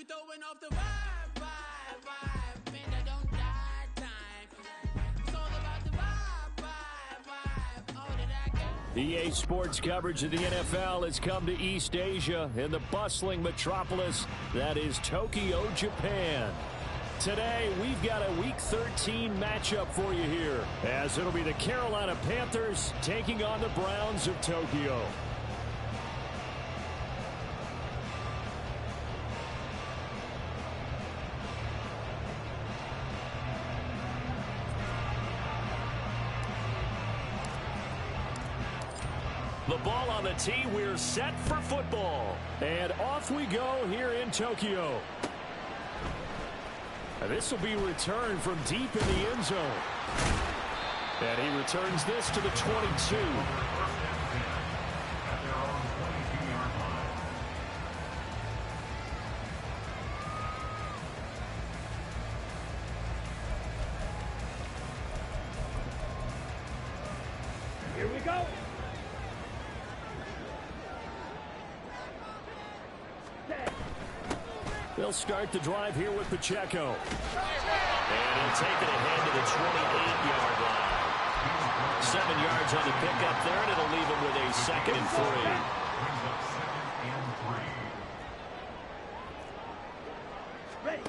throwing off the vibe. Man, I don't die time. It's all about the vibe. All that I got. EA Sports coverage of the NFL has come to East Asia in the bustling metropolis that is Tokyo, Japan. Today, we've got a Week 13 matchup for you here, as it'll be the Carolina Panthers taking on the Browns of Tokyo. The ball on the tee, we're set for football. And off we go here in Tokyo. And this will be returned from deep in the end zone. And he returns this to the 22. Here we go. They'll start the drive here with Pacheco. And he'll take it ahead to the 28-yard line. 7 yards on the pickup there, and it'll leave him with a 2nd and 3. Ready.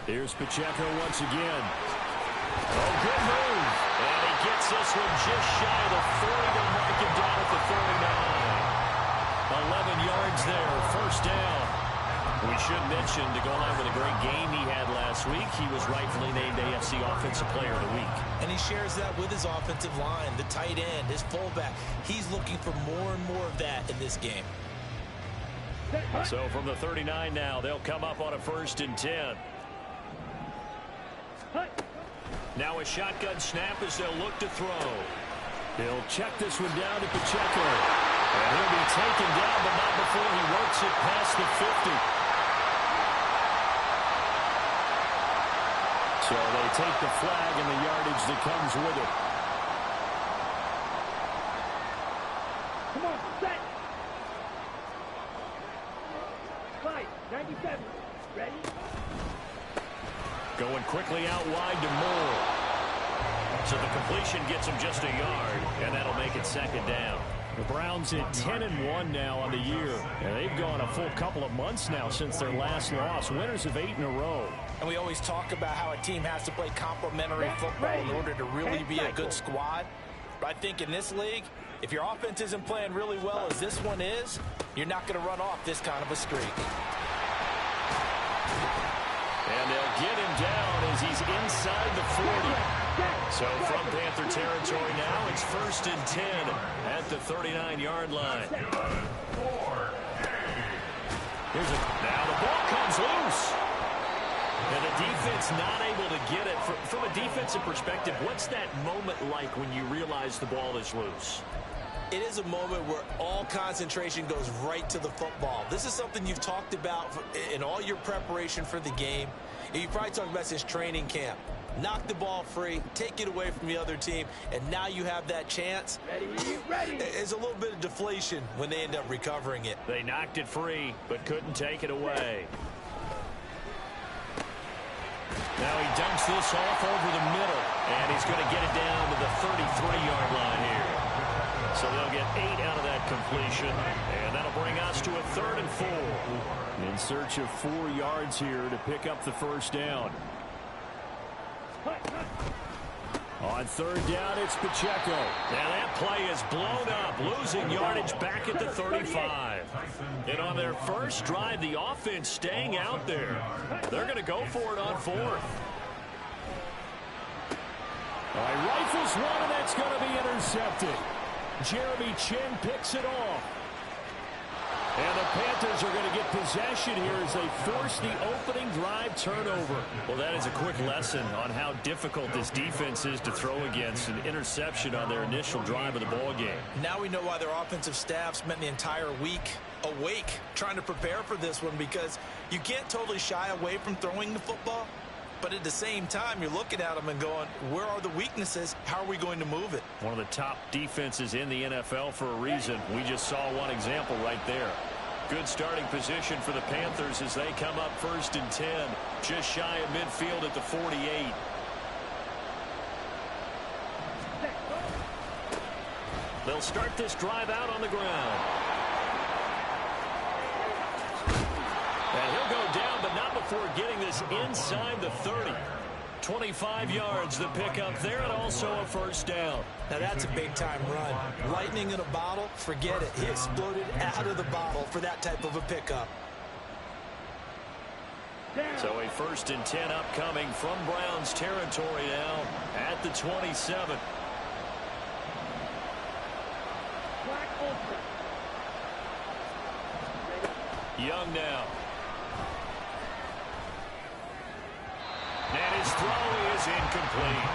Here's Pacheco once again. Oh, good move. And he gets this one just shy of the 40 to mark him down at the 39. 11 yards there, first down. We should mention, to go along with a great game he had last week, he was rightfully named AFC Offensive Player of the Week. And he shares that with his offensive line, the tight end, his fullback. He's looking for more and more of that in this game. So from the 39 now, they'll come up on a 1st and 10. Now a shotgun snap as they'll look to throw. He'll check this one down to Pacheco. And he'll be taken down, but not before he works it past the 50. So they take the flag and the yardage that comes with it. Come on, set. 97. Ready? Going quickly out wide to Moore. So the completion gets him just a yard, and that'll make it 2nd down. The Browns at 10-1 now on the year. And they've gone a full couple of months now since their last loss. Winners of 8 in a row. And we always talk about how a team has to play complementary football in order to really be a good squad. But I think in this league, if your offense isn't playing really well as this one is, you're not going to run off this kind of a streak. And they'll get him down as he's inside the 40. So from Panther territory now, it's 1st and 10 at the 39-yard line. Now the ball comes loose. And the defense not able to get it. From a defensive perspective, what's that moment like when you realize the ball is loose? It is a moment where all concentration goes right to the football. This is something you've talked about in all your preparation for the game. You probably talked about since training camp. Knock the ball free, take it away from the other team, and now you have that chance. Ready. There's a little bit of deflation when they end up recovering it. They knocked it free, but couldn't take it away. Now he dunks this off over the middle, and he's going to get it down to the 33-yard line here. So they'll get 8 out of that completion, and that'll bring us to a 3rd and 4. In search of 4 yards here to pick up the first down. On 3rd down, it's Pacheco. Now that play is blown up, losing yardage back at the 35. And on their first drive, the offense staying out there. They're going to go for it on 4th. All right, rifles one, and that's going to be intercepted. Jeremy Chin picks it off. And the Panthers are going to get possession here as they force the opening drive turnover. Well, that is a quick lesson on how difficult this defense is to throw against. An interception on their initial drive of the ball game. Now we know why their offensive staff spent the entire week awake trying to prepare for this one, because you can't totally shy away from throwing the football. But at the same time, you're looking at them and going, where are the weaknesses? How are we going to move it? One of the top defenses in the NFL for a reason. We just saw one example right there. Good starting position for the Panthers as they come up 1st and 10. Just shy of midfield at the 48. They'll start this drive out on the ground. And he'll go down, but not before getting this inside the 30. 25 yards the pickup there, and also a first down. Now that's a big-time run. Lightning in a bottle, forget it. He exploded out of the bottle for that type of a pickup. So a 1st and 10 upcoming from Browns territory now at the 27. Young now. And his throw is incomplete.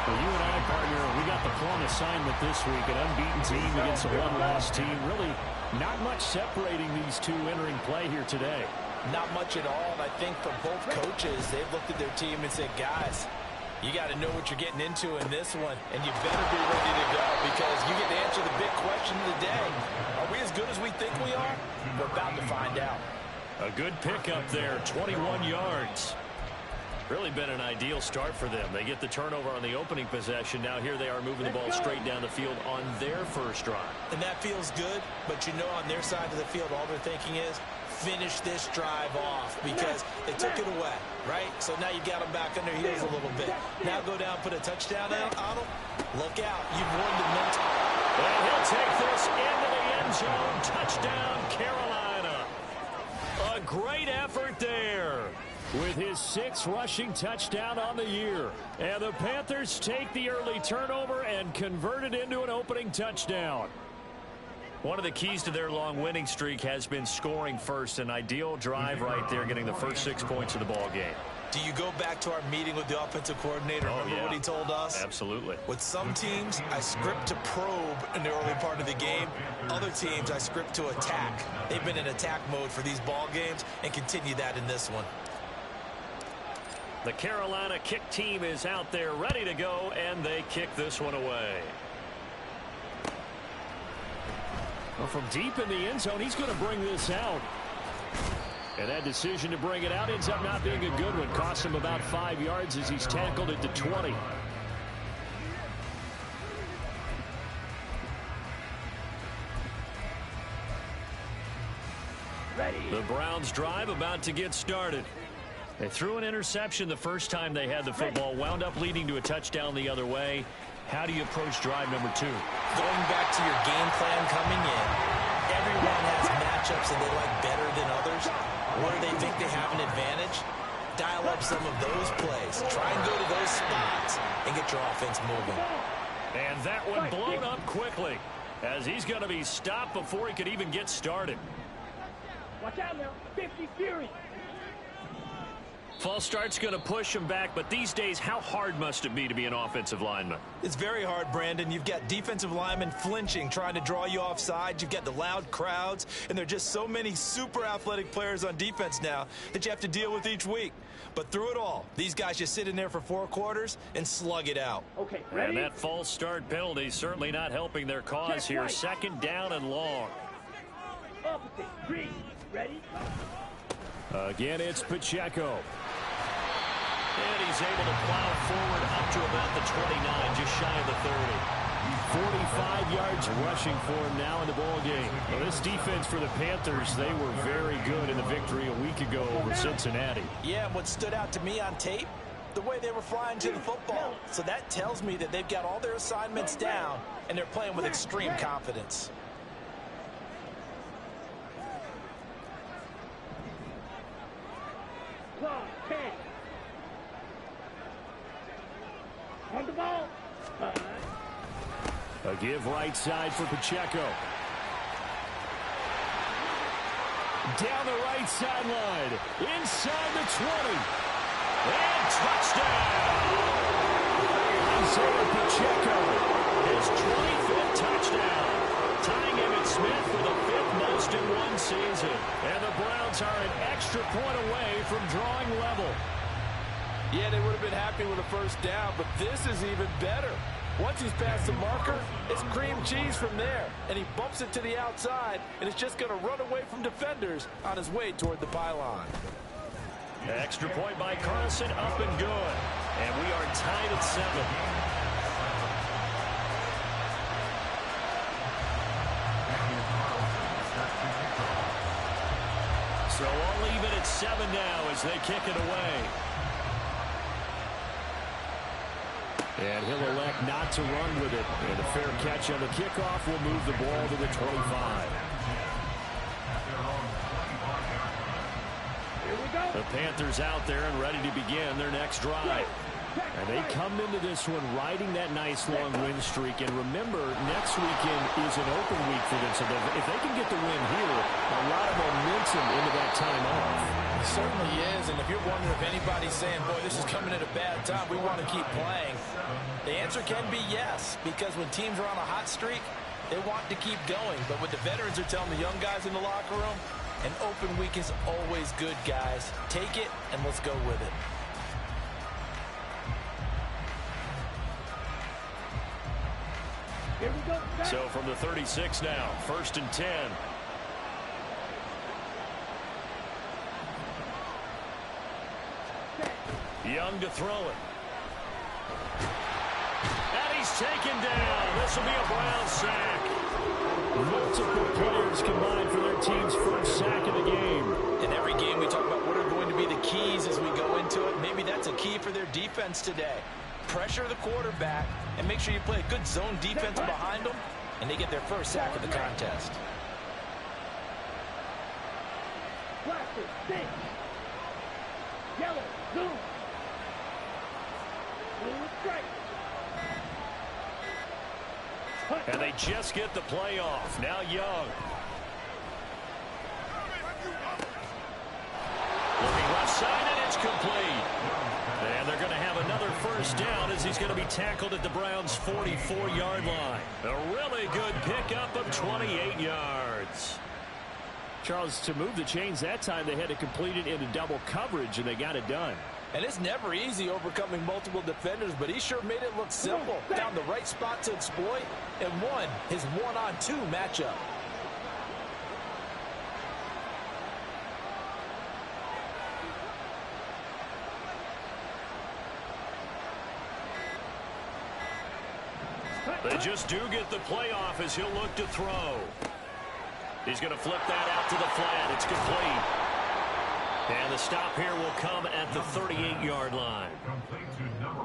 Well, you and I, partner, we got the plum assignment this week. An unbeaten team against a one-loss team. Really not much separating these two entering play here today. Not much at all. And I think for both coaches, they've looked at their team and said, guys, you got to know what you're getting into in this one, and you better be ready to go because you get to answer the big question of the day. Are we as good as we think we are? We're about to find out. A good pickup there, 21 yards. Really been an ideal start for them. They get the turnover on the opening possession. Now here they are moving the ball straight down the field on their first drive. And that feels good, but you know on their side of the field, all they're thinking is finish this drive off because they took it away, right? So now you got them back on their heels a little bit. Now go down, put a touchdown out on them. Look out. You've won the mental. And he'll take this into the end zone. Touchdown, Carolina. A great effort there with his 6th rushing touchdown on the year. And the Panthers take the early turnover and convert it into an opening touchdown. One of the keys to their long winning streak has been scoring first. An ideal drive right there, getting the first 6 points of the ball game. Do you go back to our meeting with the offensive coordinator? Remember what he told us? Absolutely. With some teams, I script to probe in the early part of the game. Other teams, I script to attack. They've been in attack mode for these ball games and continue that in this one. The Carolina kick team is out there ready to go, and they kick this one away. Well, from deep in the end zone, he's going to bring this out. And that decision to bring it out ends up not being a good one. Costs him about 5 yards as he's tackled at the 20. Ready. The Browns drive about to get started. They threw an interception the first time they had the football, wound up leading to a touchdown the other way. How do you approach drive number 2? Going back to your game plan coming in, everyone has matchups that they like better than others. Where they think they have an advantage, dial up some of those plays. Try and go to those spots and get your offense moving. And that one blown up quickly as he's going to be stopped before he could even get started. Watch out now. 50 Fury. False start's going to push him back, but these days, how hard must it be to be an offensive lineman? It's very hard, Brandon. You've got defensive linemen flinching, trying to draw you offside. You've got the loud crowds, and there are just so many super athletic players on defense now that you have to deal with each week. But through it all, these guys just sit in there for 4 quarters and slug it out. Okay, ready? And that false start penalty certainly not helping their cause here. 2nd down and long. Opposite. 3. Ready? Again, it's Pacheco. And he's able to plow forward up to about the 29, just shy of the 30. 45 yards rushing for him now in the ball game. Well, this defense for the Panthers, they were very good in the victory a week ago over Cincinnati. Yeah, and what stood out to me on tape, the way they were flying to the football. So that tells me that they've got all their assignments down, and they're playing with extreme confidence. Clock. 10. On the ball. A give right side for Pacheco. Down the right sideline. Inside the 20. And touchdown! Isaiah Pacheco. His 25th touchdown. Tying Emmitt Smith for the 5th most in one season. And the Browns are an extra point away from drawing level. Yeah, they would have been happy with a first down, but this is even better. Once he's past the marker, it's cream cheese from there. And he bumps it to the outside, and it's just going to run away from defenders on his way toward the pylon. Extra point by Carlson, up and good. And we are tied at 7. So all even at 7 now as they kick it away. And he'll elect not to run with it. And a fair catch on the kickoff will move the ball to the 25. The Panthers out there and ready to begin their next drive. And they come into this one riding that nice long win streak. And remember, next weekend is an open week for them. So if they can get the win here, a lot of momentum into that time off. It certainly is. And if you're wondering if anybody's saying, boy, this is coming at a bad time, we want to keep playing, the answer can be yes. Because when teams are on a hot streak, they want to keep going. But what the veterans are telling the young guys in the locker room, an open week is always good, guys. Take it, and let's go with it. Here we go. So from the 36 now, 1st and 10. Young to throw it. And he's taken down. This will be a Brown sack. Multiple players combined for their team's first sack of the game. In every game we talk about what are going to be the keys as we go into it. Maybe that's a key for their defense today. Pressure the quarterback and make sure you play a good zone defense behind them, and they get their first sack of the contest. Black, six. Yellow, blue. Blue strike. And they just get the play off. Now Young. Looking left side, and it's complete. And they're going to have another first down as he's going to be tackled at the Browns' 44-yard line. A really good pickup of 28 yards. Charles, to move the chains that time, they had to complete it into double coverage, and they got it done. And it's never easy overcoming multiple defenders, but he sure made it look simple. Found the right spot to exploit and won his one-on-two matchup. They just do get the playoff as he'll look to throw. He's going to flip that out to the flat. It's complete. And the stop here will come at the 38-yard line.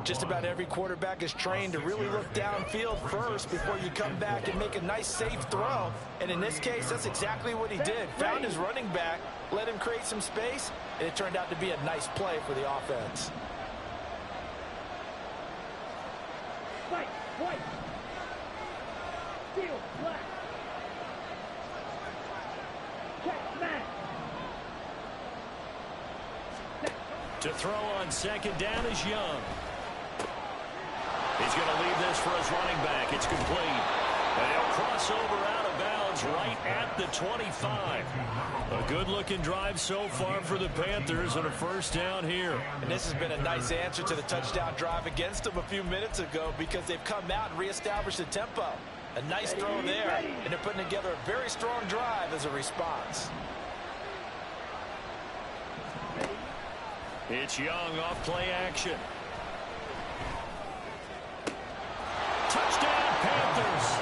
Just about every quarterback is trained to really look downfield first before you come back and make a nice, safe throw. And in this case, that's exactly what he did. Found his running back, let him create some space, and it turned out to be a nice play for the offense. White, white. Steel, black. Check, man. To throw on second down is Young. He's going to leave this for his running back. It's complete. And he'll cross over out of bounds right at the 25. A good-looking drive so far for the Panthers and a first down here. And this has been a nice answer to the touchdown drive against them a few minutes ago because they've come out and reestablished the tempo. A nice throw there, and they're putting together a very strong drive as a response. It's Young off play action. Touchdown, Panthers.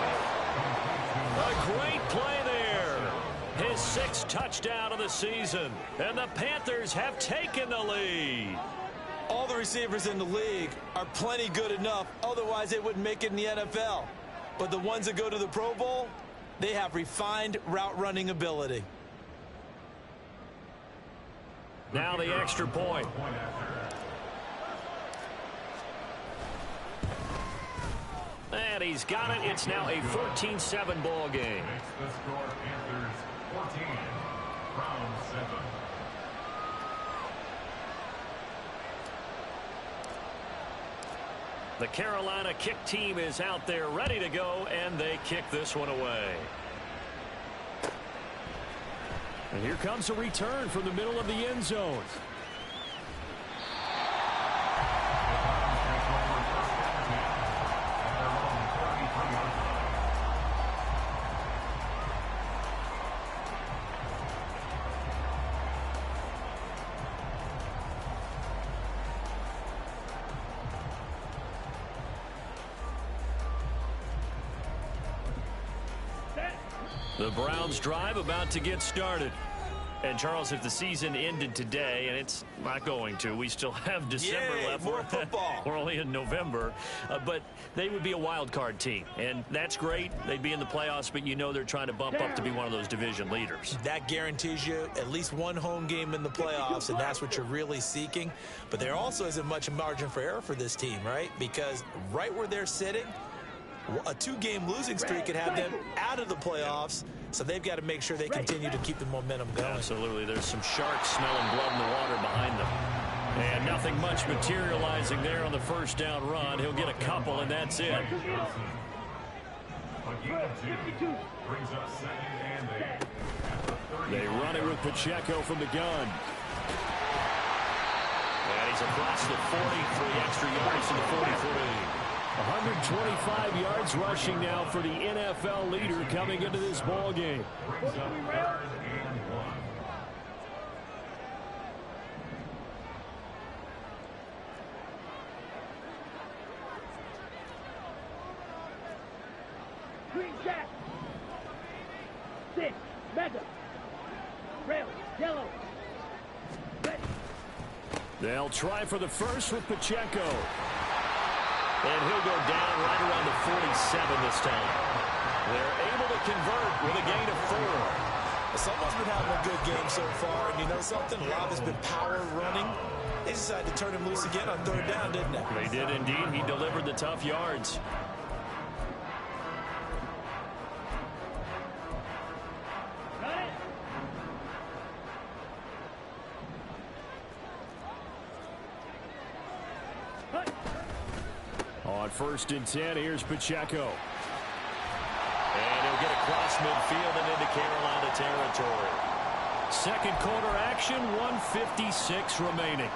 A great play there. His 6th touchdown of the season. And the Panthers have taken the lead. All the receivers in the league are plenty good enough. Otherwise, they wouldn't make it in the NFL. But the ones that go to the Pro Bowl, they have refined route running ability. Now the extra point. And he's got it. It's now a 14-7 ball game. The score, Panthers 14, round 7. The Carolina kick team is out there ready to go, and they kick this one away. And here comes a return from the middle of the end zone. The Browns drive about to get started. And, Charles, if the season ended today, and it's not going to, we still have December left. More football. We're only in November. But they would be a wild card team. And that's great. They'd be in the playoffs, but you know they're trying to bump up to be one of those division leaders. That guarantees you at least one home game in the playoffs, and that's what you're really seeking. But there also isn't much margin for error for this team, right? Because right where they're sitting, a 2-game losing streak could have them out of the playoffs. So they've got to make sure they continue to keep the momentum going. Absolutely. There's some sharks smelling blood in the water behind them. And nothing much materializing there on the first down run. He'll get a couple, and that's it. A gain of 2 brings up 2nd and 8. They run it with Pacheco from the gun. And he's across the 40, 3 extra yards to the 43. 125 yards rushing now for the NFL leader coming into this ball game. Brings up 3rd and 1. Green jack. 6. Mega. Rail. Yellow. Red. They'll try for the first with Pacheco. And he'll go down right around the 47 this time. They're able to convert with a gain of 4. Someone's been having a good game so far, and you know something? A lot has been power running. They decided to turn him loose again on 3rd down, didn't they? They did indeed. He delivered the tough yards. Got it. Hut. On 1st and 10, here's Pacheco. And he'll get across midfield and into Carolina territory. Second quarter action, 1:56 remaining.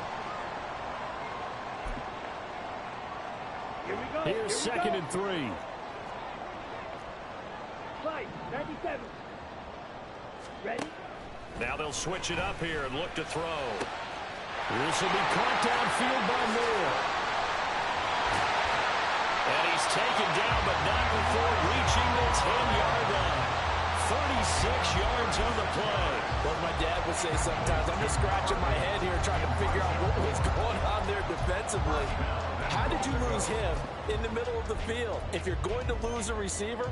Here we go. Here's 2nd and 3. Fight. 97. Ready? Now they'll switch it up here and look to throw. This will be caught downfield by Moore. And he's taken down, but not before reaching the 10-yard line. 36 yards on the play. What my dad would say sometimes, I'm just scratching my head here trying to figure out what was going on there defensively. How did you lose him in the middle of the field? If you're going to lose a receiver,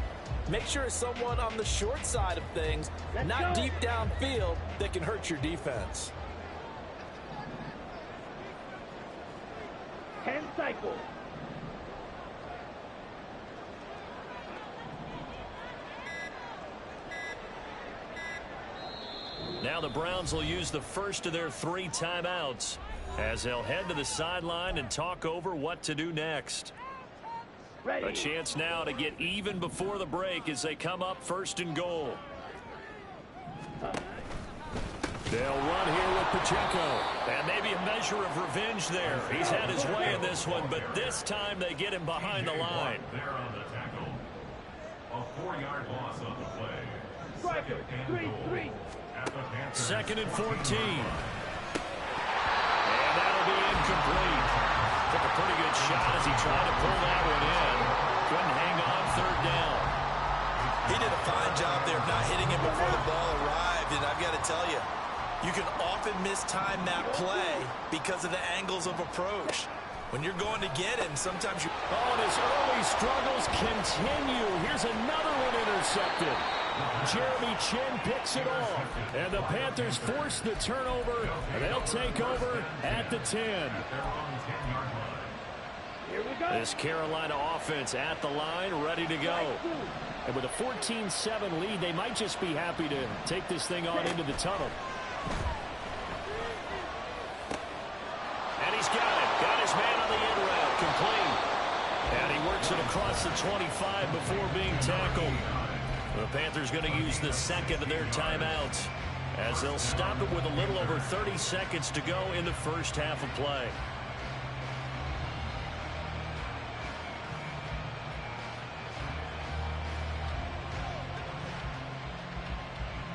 make sure it's someone on the short side of things, not deep downfield, that can hurt your defense. 10 cycles. Now the Browns will use the first of their 3 timeouts as they'll head to the sideline and talk over what to do next. Ready. A chance now to get even before the break as they come up 1st and goal. They'll run here with Pacheco. And maybe a measure of revenge there. He's had his way in this one, but this time they get him behind the line. There on the tackle. A 4-yard loss on the play. Striker. 3-3. At the Panthers. 2nd and 14. And that'll be incomplete. Took a pretty good shot as he tried to pull that one in. Couldn't hang on 3rd down. He did a fine job there of not hitting him before the ball arrived, and I've got to tell you, you can often mistime that play because of the angles of approach. When you're going to get him, sometimes you... Oh, and his early struggles continue. Here's another one intercepted. Jeremy Chin picks it off. And the Panthers force the turnover, and they'll take over at the 10. They're on the 10-yard line. Here we go. This Carolina offense at the line, ready to go. And with a 14-7 lead, they might just be happy to take this thing on into the tunnel. And he's got it. Got his man on the in route. Complete. And he works it across the 25 before being tackled. The Panthers going to use the second of their timeouts as they'll stop it with a little over 30 seconds to go in the first half of play.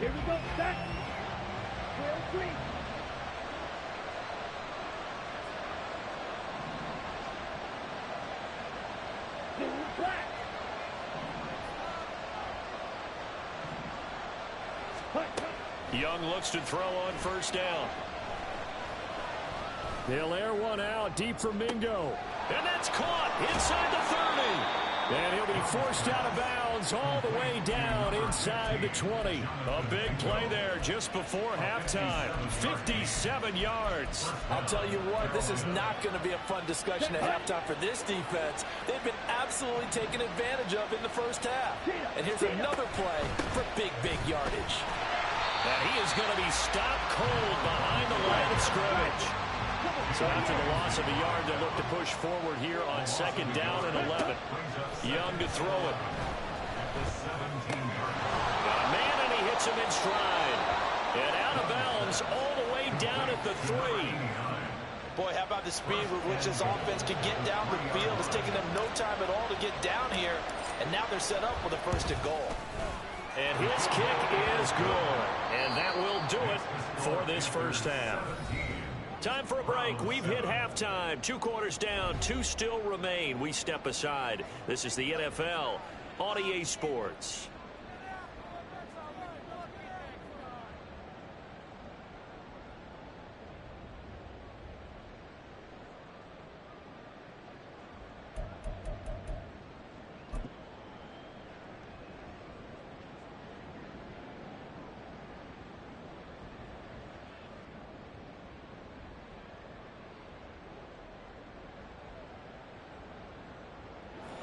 Here we go. Set. 3. Blue black. Young looks to throw on first down. They'll air one out deep for Mingo. And that's caught inside the 30. And he'll be forced out of bounds all the way down inside the 20. A big play there just before halftime. 57 yards. I'll tell you what, this is not going to be a fun discussion at halftime for this defense. They've been absolutely taken advantage of in the first half. And here's another play for big yardage. And he is going to be stopped cold behind the line of scrimmage. So after the loss of a yard, they look to push forward here on second down and 11. Young to throw it. Got a man, and he hits him in stride. And out of bounds all the way down at the 3. Boy, how about the speed with which this offense can get down the field? It's taken them no time at all to get down here. And now they're set up with a first and goal. And his kick is good. And that will do it for this first half. Time for a break. We've hit halftime. 2 quarters down. 2 still remain. We step aside. This is the NFL on EA Sports.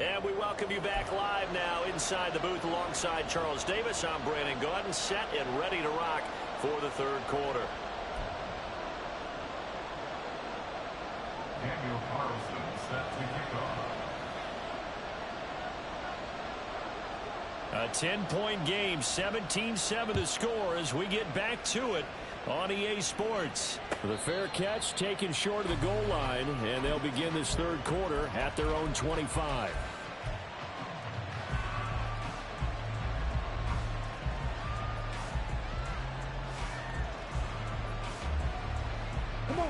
And we welcome you back live now inside the booth alongside Charles Davis. I'm Brandon Gordon, set and ready to rock for the third quarter. Daniel Carlson set to kick off. A 10-point game, 17-7 the score as we get back to it on EA Sports. The fair catch taken short of the goal line, and they'll begin this third quarter at their own 25.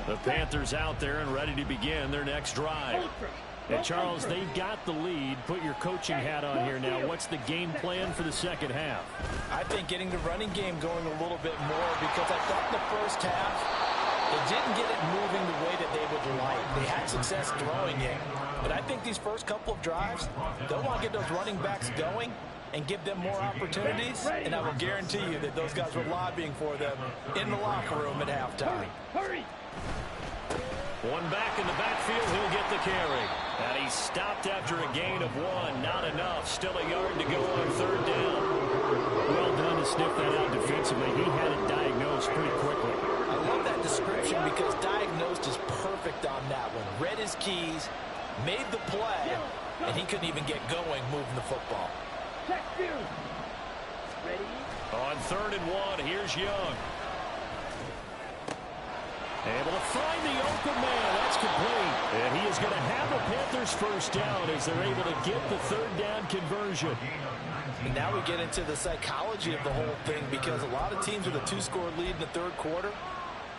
The Panthers out there and ready to begin their next drive. And Charles, they've got the lead. Put your coaching hat on here now. What's the game plan for the second half? I think getting the running game going a little bit more, because I thought in the first half they didn't get it moving the way that they would like. They had success throwing it. But I think these first couple of drives, they'll want to get those running backs going and give them more opportunities. And I will guarantee you that those guys were lobbying for them in the locker room at halftime. Hurry! One back in the backfield, he'll get the carry. And he's stopped after a gain of 1. Not enough. Still a yard to go on third down. Well done to sniff that out defensively. He had it diagnosed pretty quickly. I love that description because diagnosed is perfect on that one. Read his keys, made the play, and he couldn't even get going moving the football. Check 2. Ready? On third and 1, here's Young. Able to find the open man. That's complete. And he is going to have the Panthers first down as they're able to get the third down conversion. And now we get into the psychology of the whole thing, because a lot of teams with a 2-score lead in the third quarter,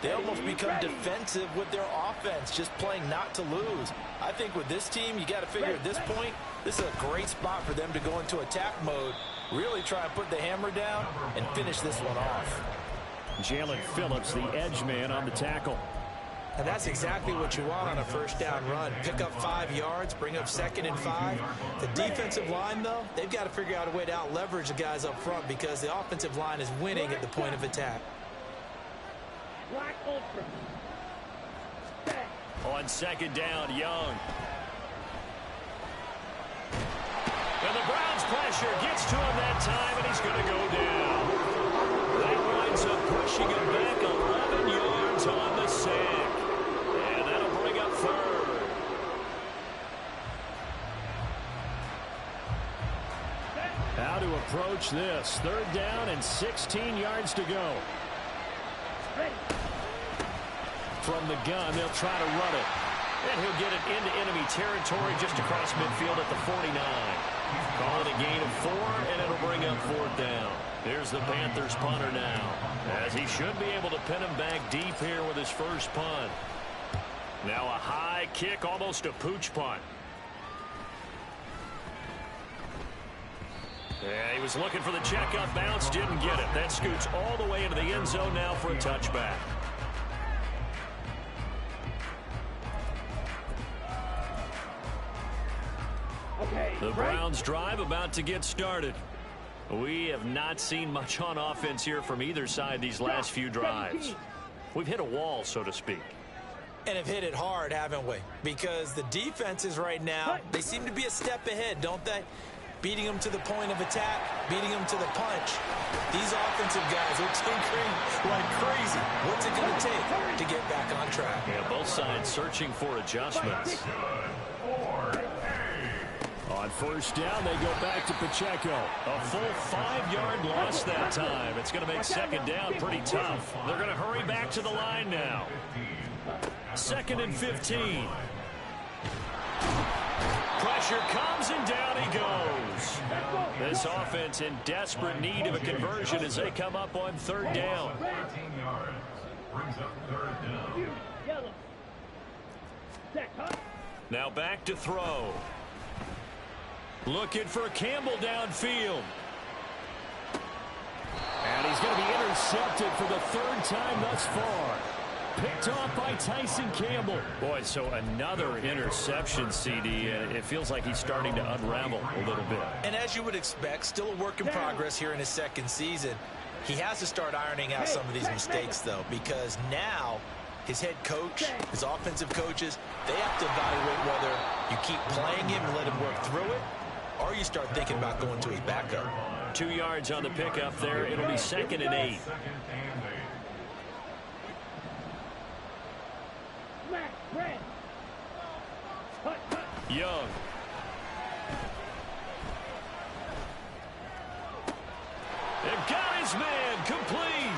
they almost become defensive with their offense, just playing not to lose. I think with this team, you got to figure at this point, this is a great spot for them to go into attack mode, really try and put the hammer down and finish this one off. Jalen Phillips, the edge man on the tackle. And that's exactly what you want on a first down run. Pick up 5 yards, bring up second and 5. The defensive line, though, they've got to figure out a way to out-leverage the guys up front, because the offensive line is winning at the point of attack. Black Ultra. On second down, Young. And the Browns pressure gets to him that time, and he's going to go down. That winds up pushing him back 11 yards on the sack. And that'll bring up third. How to approach this. Third down and 16 yards to go. From the gun, they'll try to run it. And he'll get it into enemy territory just across midfield at the 49. Call it a gain of 4, and it'll bring up fourth down. Here's the Panthers punter now, as he should be able to pin him back deep here with his first punt. Now a high kick, almost a pooch punt. Yeah, he was looking for the checkup bounce, didn't get it. That scoots all the way into the end zone now for a touchback. The Browns drive about to get started. We have not seen much on offense here from either side these last few drives. We've hit a wall, so to speak. And have hit it hard, haven't we? Because the defenses right now, they seem to be a step ahead, don't they? Beating them to the point of attack, beating them to the punch. These offensive guys are tinkering like crazy. What's it going to take to get back on track? Yeah, both sides searching for adjustments. On first down, they go back to Pacheco. A full 5-yard loss that time. It's going to make second down pretty tough. They're going to hurry back to the line now. 2nd and 15. Pressure comes and down he goes. This offense in desperate need of a conversion as they come up on 3rd down. 13 yards. Brings up 3rd down. Now back to throw. Looking for Campbell downfield. And he's going to be intercepted for the 3rd time thus far. Picked off by Tyson Campbell. Boy, so another interception, CD. It feels like he's starting to unravel a little bit. And as you would expect, still a work in progress here in his 2nd season. He has to start ironing out some of these mistakes, though, because now his head coach, his offensive coaches, they have to evaluate whether you keep playing him and let him work through it, or you start thinking about going to his backup. 2 yards on the pickup there. It'll be 2nd and 8. Young. They've got his man complete.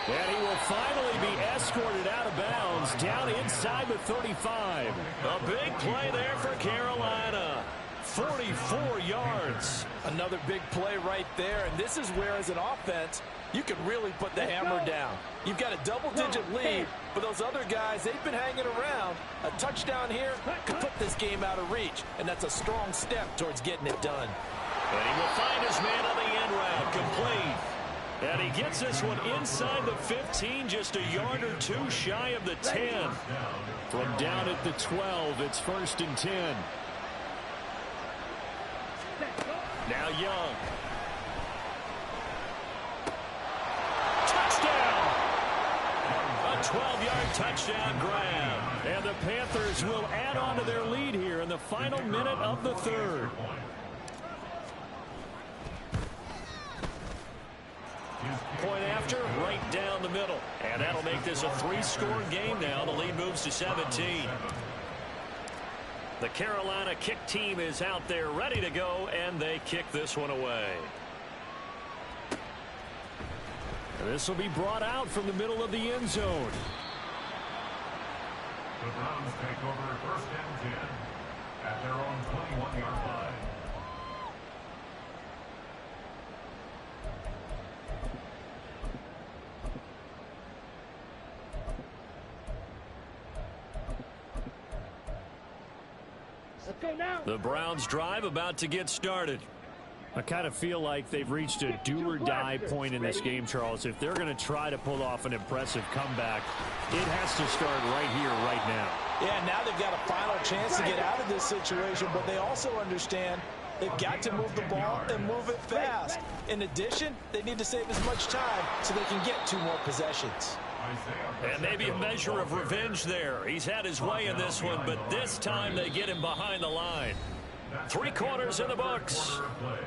And he will finally be escorted out of bounds down inside the 35. A big play there for Carolina. 44 yards. Another big play right there, and this is where, as an offense, you can really put the hammer down. You've got a double-digit lead, but those other guys, they've been hanging around. A touchdown here could put this game out of reach, and that's a strong step towards getting it done. And he will find his man on the end route, complete. And he gets this one inside the 15, just a yard or two shy of the 10. From down at the 12, it's 1st and 10. Now Young. Touchdown! A 12-yard touchdown grab. And the Panthers will add on to their lead here in the final minute of the 3rd. Point after, right down the middle. And that'll make this a 3-score game now. The lead moves to 17. The Carolina kick team is out there ready to go, and they kick this one away. This will be brought out from the middle of the end zone. The Browns take over 1st and 10 at their own 21-yard line. The Browns drive about to get started. I kind of feel like they've reached a do-or-die point in this game, Charles. If they're going to try to pull off an impressive comeback, it has to start right here, right now. Yeah, now they've got a final chance to get out of this situation, but they also understand they've got to move the ball and move it fast. In addition, they need to save as much time so they can get 2 more possessions. And maybe a measure of revenge there. He's had his way in this one, but this time they get him behind the line. 3 quarters in the books.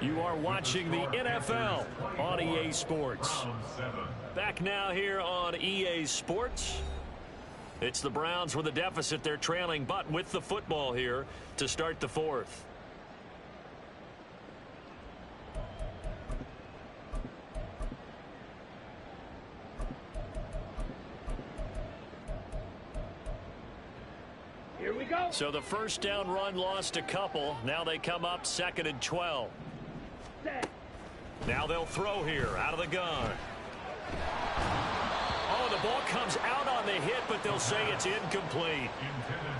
You are watching the NFL on EA Sports. Back now here on EA Sports. It's the Browns with a deficit. They're trailing, but with the football here to start the 4th. Here we go. So the first down run lost a couple. Now they come up 2nd and 12. Now they'll throw here out of the gun. Oh, the the ball comes out on the hit, but they'll say it's incomplete.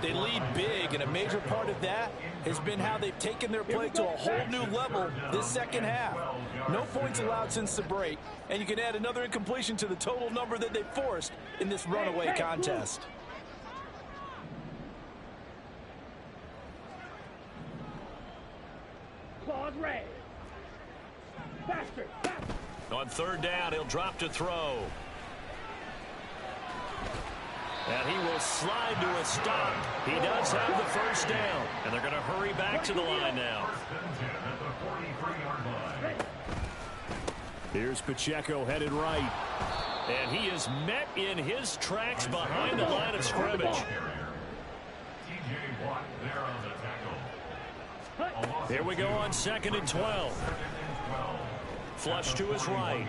They lead big, and a major part of that has been how they've taken their play to a whole new level this second half. No points allowed since the break, and you can add another incompletion to the total number that they forced in this runaway contest. Claws raised. Faster, faster. On third down, he'll drop to throw. And he will slide to a stop. He does have the first down. And they're going to hurry back to the line now. Here's Pacheco headed right. And he is met in his tracks behind the line of scrimmage. Here we go on 2nd and 12. Flush to his right.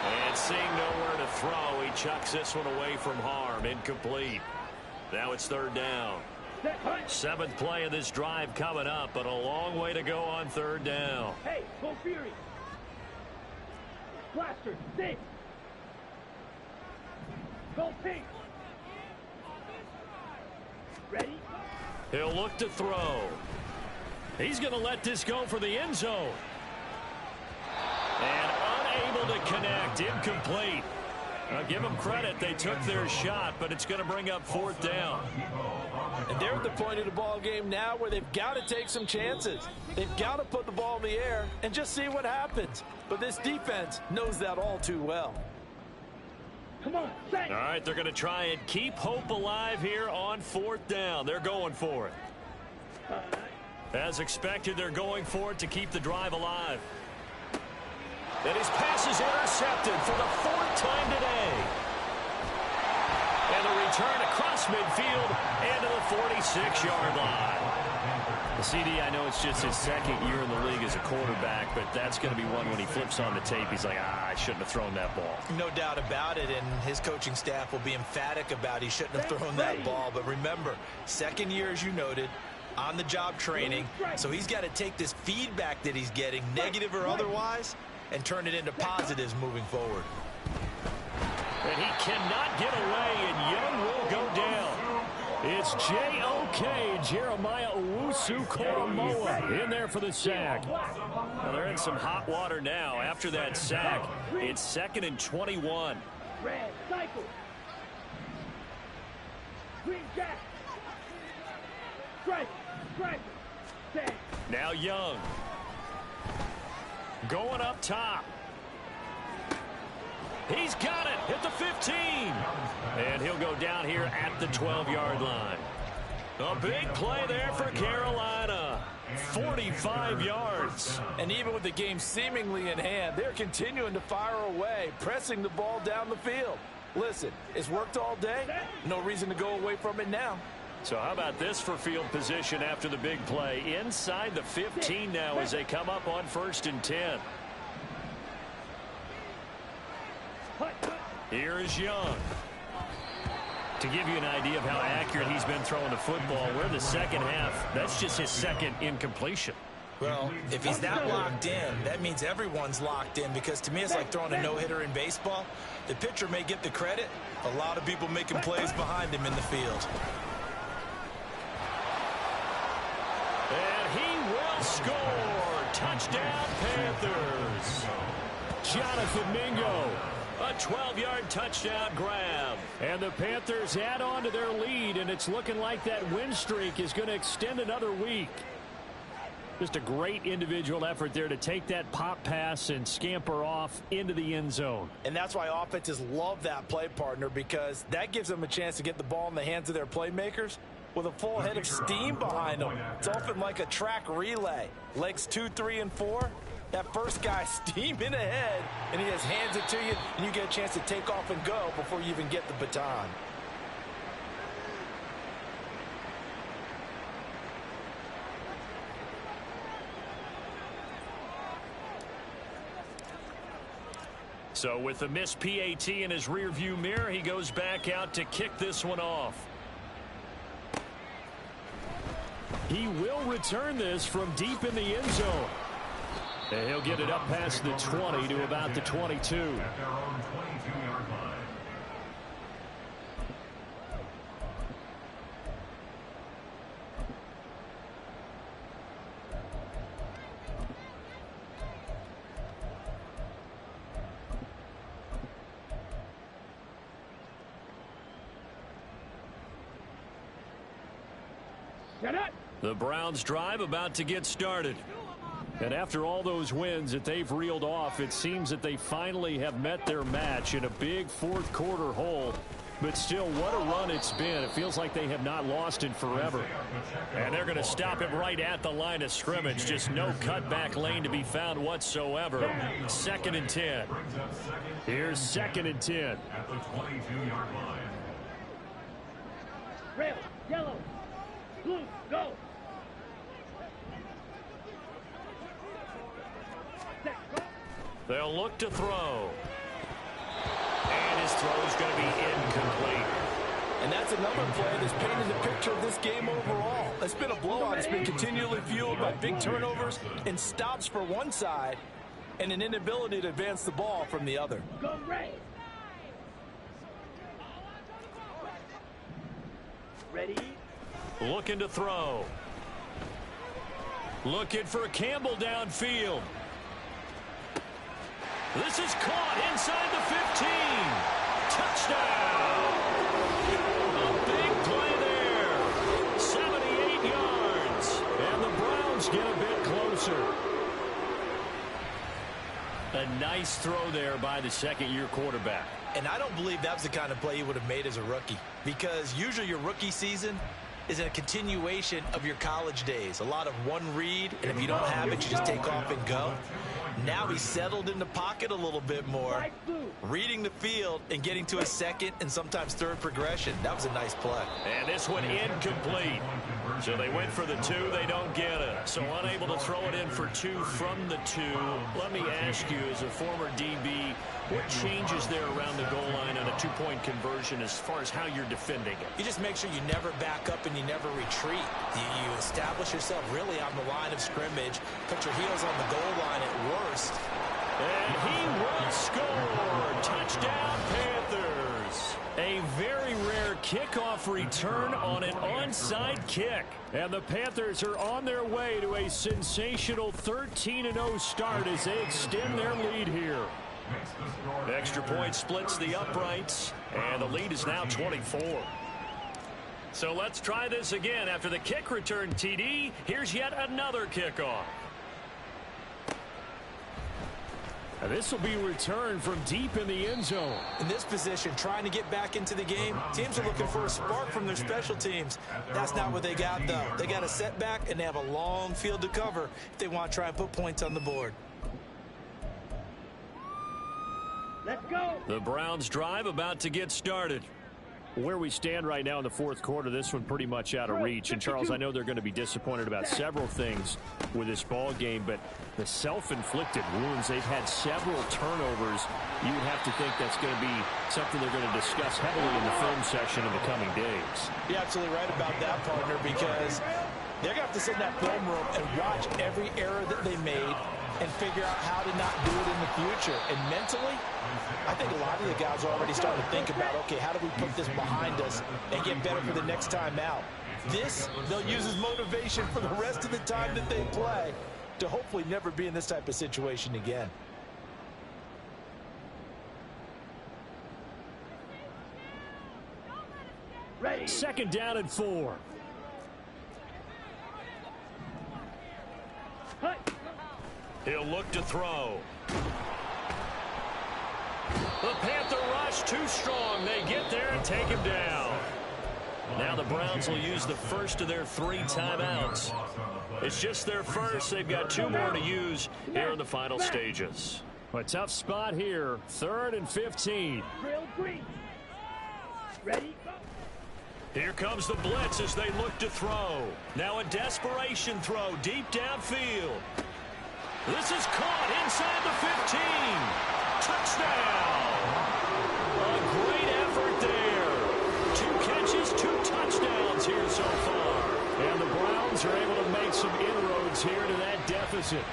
And seeing nowhere to throw, he chucks this one away from harm. Incomplete. Now it's third down. 7th play of this drive coming up, but a long way to go on third down. Hey, go Fury. Blaster, six. Go pink. Ready? He'll look to throw. He's going to let this go for the end zone. And unable to connect. Incomplete. I'll give them credit. They took their shot, but it's going to bring up 4th down. And they're at the point of the ball game now where they've got to take some chances. They've got to put the ball in the air and just see what happens. But this defense knows that all too well. Come on, all right, they're going to try and keep hope alive here on 4th down. They're going for it. As expected, they're going for it to keep the drive alive. And his pass is intercepted for the 4th time today. And the return across midfield and to the 46-yard line. The CD, I know it's just his 2nd year in the league as a quarterback, but that's going to be one when he flips on the tape, he's like, I shouldn't have thrown that ball. No doubt about it, and his coaching staff will be emphatic about he shouldn't have thrown that ball. But remember, 2nd year, as you noted, on-the-job training, so he's got to take this feedback that he's getting, negative or otherwise, and turn it into positives moving forward. And he cannot get away, and Young will go down. It's J.O.K. Jeremiah Owusu-Koramoah in there for the sack. Well, they're in some hot water now after that sack. It's 2nd and 21. Red, cycle. Green jack. Strike, strike. Set. Now Young. Going up top. He's got it at the 15. And he'll go down here at the 12-yard line. A big play there for Carolina. 45 yards. And even with the game seemingly in hand, they're continuing to fire away, pressing the ball down the field. Listen, it's worked all day. No reason to go away from it now. So how about this for field position after the big play? Inside the 15 now as they come up on 1st and 10. Here is Young. To give you an idea of how accurate he's been throwing the football, we're the 2nd half. That's just his 2nd incompletion. Well, if he's that locked in, that means everyone's locked in, because to me it's like throwing a no-hitter in baseball. The pitcher may get the credit. A lot of people making plays behind him in the field. And he will score. Touchdown, Panthers. Jonathan Mingo. A 12-yard touchdown grab. And the Panthers add on to their lead, and it's looking like that win streak is going to extend another week. Just a great individual effort there to take that pop pass and scamper off into the end zone. And that's why offenses love that play partner, because that gives them a chance to get the ball in the hands of their playmakers with a full head of steam behind them. It's often like a track relay. Legs 2, 3, and 4. That first guy steaming ahead, and he just hands it to you, and you get a chance to take off and go before you even get the baton. So with the missed PAT in his rearview mirror, he goes back out to kick this one off. He will return this from deep in the end zone. And he'll get it up past the 20 to about the 22. At their own 22-yard line. Shut up. The Browns drive about to get started. And after all those wins that they've reeled off, it seems that they finally have met their match in a big fourth quarter hole. But still, what a run it's been. It feels like they have not lost in forever. And they're going to stop him right at the line of scrimmage. Just no cutback lane to be found whatsoever. 2nd and 10. Here's 2nd and 10. At the 22-yard line. Red, yellow, blue, go. They'll look to throw. And his throw is going to be incomplete. And that's another play that's painted the picture of this game overall. It's been a blowout. It's been continually fueled by big turnovers and stops for one side and an inability to advance the ball from the other. Go red. Ready? Looking to throw. Looking for Campbell downfield. This is caught inside the 15. Touchdown. A big play there. 78 yards. And the Browns get a bit closer. A nice throw there by the second-year quarterback. And I don't believe that was the kind of play he would have made as a rookie, because usually your rookie season is a continuation of your college days. A lot of one read, and if you don't have it, you just take off and go. Now he's settled in the pocket a little bit more, reading the field and getting to a second and sometimes third progression. That was a nice play. And this one incomplete. So they went for the 2, they don't get it. So unable to throw it in for 2 from the 2. Let me ask you, as a former DB, what changes there around the goal line on a 2-point conversion as far as how you're defending it? You just make sure you never back up and you never retreat. You establish yourself really on the line of scrimmage, put your heels on the goal line at worst. And he will score. Touchdown, Panthers. A very rare kickoff return on an onside kick. And the Panthers are on their way to a sensational 13-0 start as they extend their lead here. Extra point splits the uprights, and the lead is now 24. So let's try this again. After the kick return TD, here's yet another kickoff. And this will be returned from deep in the end zone. In this position, trying to get back into the game, teams are looking for a spark from their special teams. That's not what they got, though. They got a setback, and they have a long field to cover if they want to try and put points on the board. Let's go. The Browns drive about to get started. Where we stand right now in the fourth quarter, this one pretty much out of reach. And, Charles, I know they're going to be disappointed about several things with this ball game, but the self-inflicted wounds, they've had several turnovers. You would have to think that's going to be something they're going to discuss heavily in the film session in the coming days. You're absolutely right about that, partner, because they're going to have to sit in that film room and watch every error that they made and figure out how to not do it in the future. And mentally, I think a lot of the guys are already starting to think about, okay, how do we put this behind us and get better for the next time out? This, they'll use as motivation for the rest of the time that they play to hopefully never be in this type of situation again. Ready. 2nd down and 4. Hut. He'll look to throw. The Panther rush too strong. They get there and take him down. Now the Browns will use the first of their 3 timeouts. It's just their first. They've got 2 more to use here in the final stages. A tough spot here. 3rd and 15. Drill green. Ready. Go. Here comes the blitz as they look to throw. Now a desperation throw deep downfield. This is caught inside the 15. Touchdown. A great effort there. 2 catches, 2 touchdowns here so far. And the Browns are able to make some inroads here to that deficit.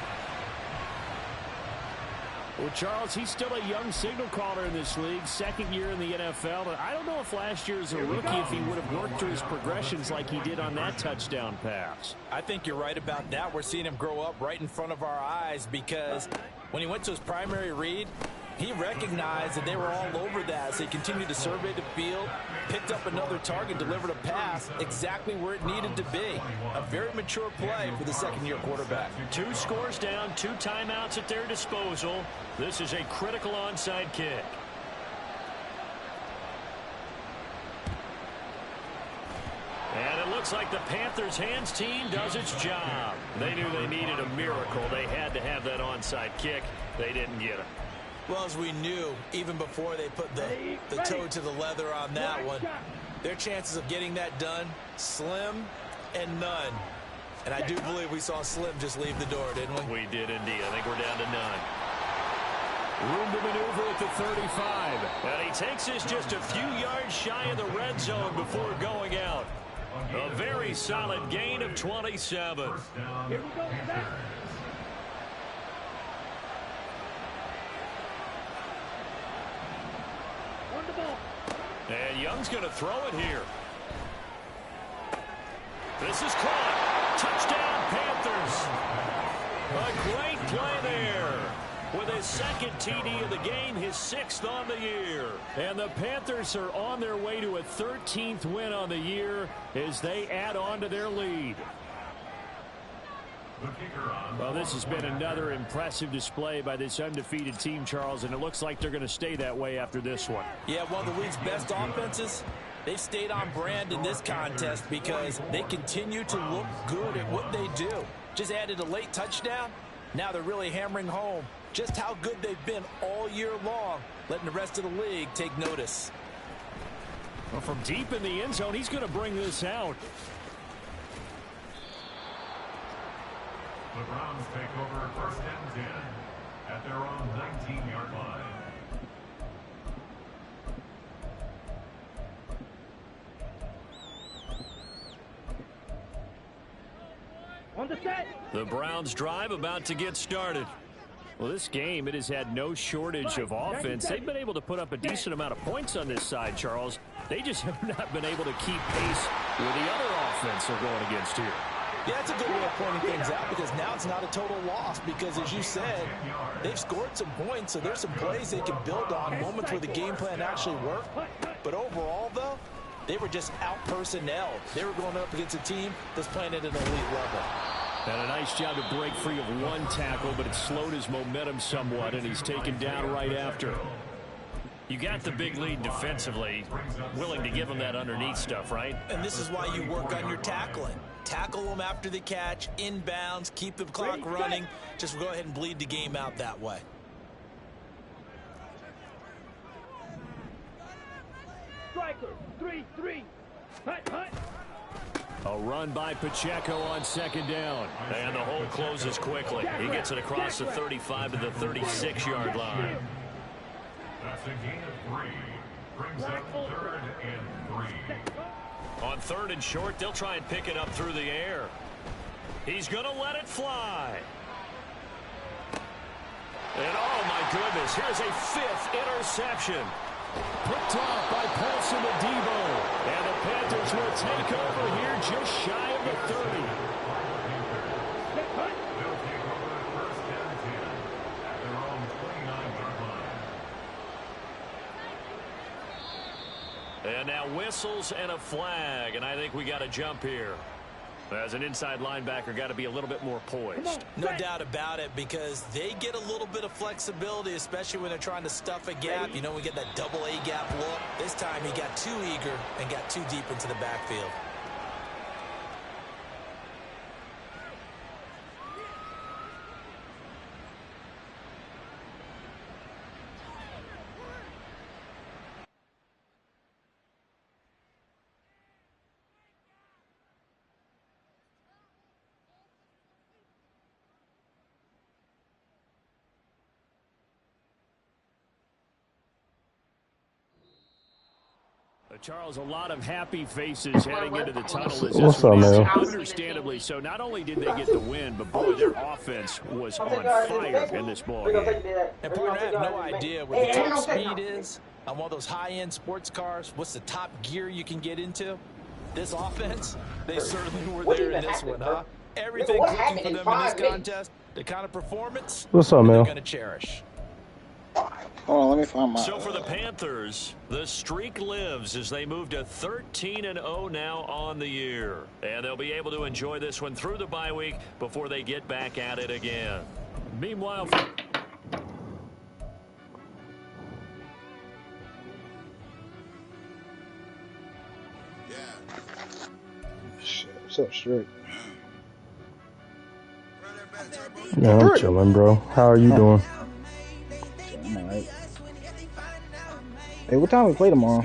Well, Charles, he's still a young signal caller in this league, second year in the NFL. And I don't know if last year as a rookie, if he would have worked through his progressions like he did on that touchdown pass. I think you're right about that. We're seeing him grow up right in front of our eyes because when he went to his primary read, he recognized that they were all over that. So he continued to survey the field, picked up another target, delivered a pass exactly where it needed to be. A very mature play for the second-year quarterback. 2 scores down, 2 timeouts at their disposal. This is a critical onside kick. And it looks like the Panthers hands team does its job. They knew they needed a miracle. They had to have that onside kick. They didn't get it. Well, as we knew, even before they put the toe to the leather on that one, their chances of getting that done, slim and none. And I do believe we saw Slim just leave the door, didn't we? We did indeed. I think we're down to none. Room to maneuver at the 35. And he takes this just a few yards shy of the red zone before going out. A very solid gain of 27. Here we go, snap. On the ball. And Young's going to throw it here. This is caught. Touchdown, Panthers. A great play there. With his second TD of the game, his 6th on the year. And the Panthers are on their way to a 13th win on the year as they add on to their lead. Well, this has been another impressive display by this undefeated team, Charles, and it looks like they're going to stay that way after this one. Yeah, one of the league's best offenses. They've stayed on brand in this contest because they continue to look good at what they do. Just added a late touchdown. Now they're really hammering home just how good they've been all year long, letting the rest of the league take notice. Well, from deep in the end zone, he's going to bring this out. The Browns take over 1st and 10 at their own 19-yard line. On the set. The Browns drive about to get started. Well, this game, it has had no shortage of offense. They've been able to put up a decent amount of points on this side, Charles. They just have not been able to keep pace with the other offense they're going against here. Yeah, that's a good way of pointing things out because now it's not a total loss because, as you said, they've scored some points, so there's some plays they can build on, moments where the game plan actually worked. But overall, though, they were just out-personnel. They were going up against a team that's playing at an elite level. And a nice job to break free of one tackle, but it slowed his momentum somewhat, and he's taken down right after. You got the big lead defensively, willing to give them that underneath stuff, right? And this is why you work on your tackling. Tackle them after the catch, inbounds, keep the clock running. Just go ahead and bleed the game out that way. Striker, 3-3. Hut, hut. A run by Pacheco on 2nd down. And the hole closes quickly. He gets it across the 35 to the 36-yard line. That's a gain of 3. Brings up 3rd and 3. On 3rd and short, they'll try and pick it up through the air. He's going to let it fly. And oh my goodness, here's a 5th interception. Picked off by Paulson Adebo. And the Panthers will take over here just shy of the 30. They'll take over 1st and 10 at their own 29-yard line. And now whistles and a flag, and I think we got to jump here. As an inside linebacker, got to be a little bit more poised. No doubt about it, because they get a little bit of flexibility, especially when they're trying to stuff a gap. You know, we get that double A gap look. This time he got too eager and got too deep into the backfield. Charles, a lot of happy faces heading into the tunnel as this What's one up, is man? understandably so. Not only did they get the win, but boy, their offense was on fire in this ball game. And partner, I have no idea what the top speed is on one of those high-end sports cars. What's the top gear you can get into? This offense, they certainly were there in this one, huh? Everything clicking for them in this contest. The kind of performance What's up, they're man? going to cherish. Hold on, let me find my. So for the Panthers, the streak lives as they move to 13-0 now on the year. And they'll be able to enjoy this one through the bye week before they get back at it again. Meanwhile, Shit, what's up, straight? Yeah, I'm chilling, bro. How are you doing? I'm alright. Hey, what time we play tomorrow?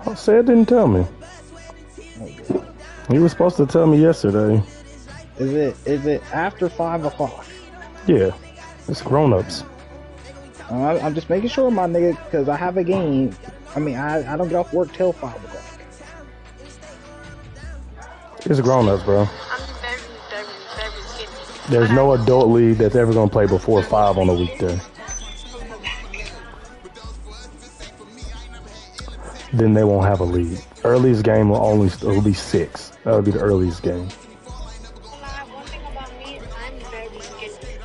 Oh, Sad didn't tell me. He was supposed to tell me yesterday. Is it after 5 o'clock? Yeah, it's grown-ups. I'm just making sure, my nigga, because I have a game. I mean, I don't get off work till 5 o'clock. It's grown-ups, bro. I'm very, very, very skinny. There's no adult league that's ever gonna play before 5 on a weekday. Then they won't have a league. Earliest game will be 6. That'll be the earliest game. One thing about me is I'm very skinny.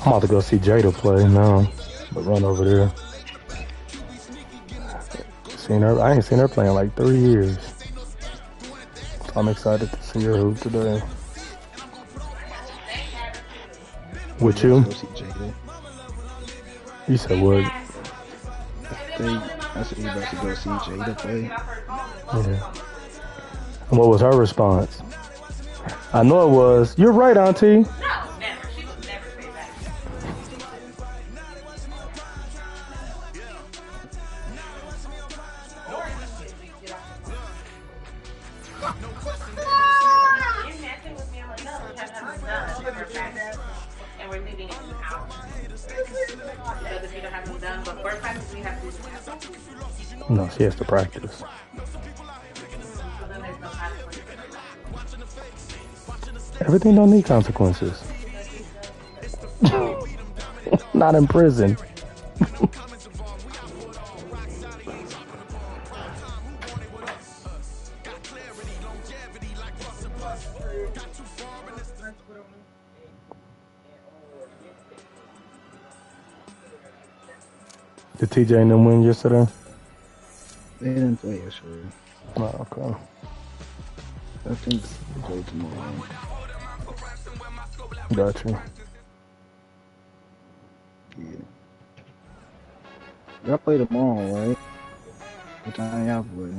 I'm about to go see Jada play now. But run over there. I ain't seen her play in like 3 years. So I'm excited to see her hoop today. With you? Go see Jada. You said what? I said you about to go see Jada play. Yeah. And what was her response? I know it was, "You're right, Auntie." No, never. She would never say that. You're messing with me. I'm like, no, we have something done. We're back, and we're leaving in an hour. Because if you don't have them done, but first time we have to do this. No, she has to practice. So then there's no consequence. Everything don't need consequences. Not in prison. Did TJ and them win yesterday? They didn't play yesterday. Oh, okay. I think they play tomorrow. Got you. Yeah. Y'all play tomorrow, right? What time y'all play?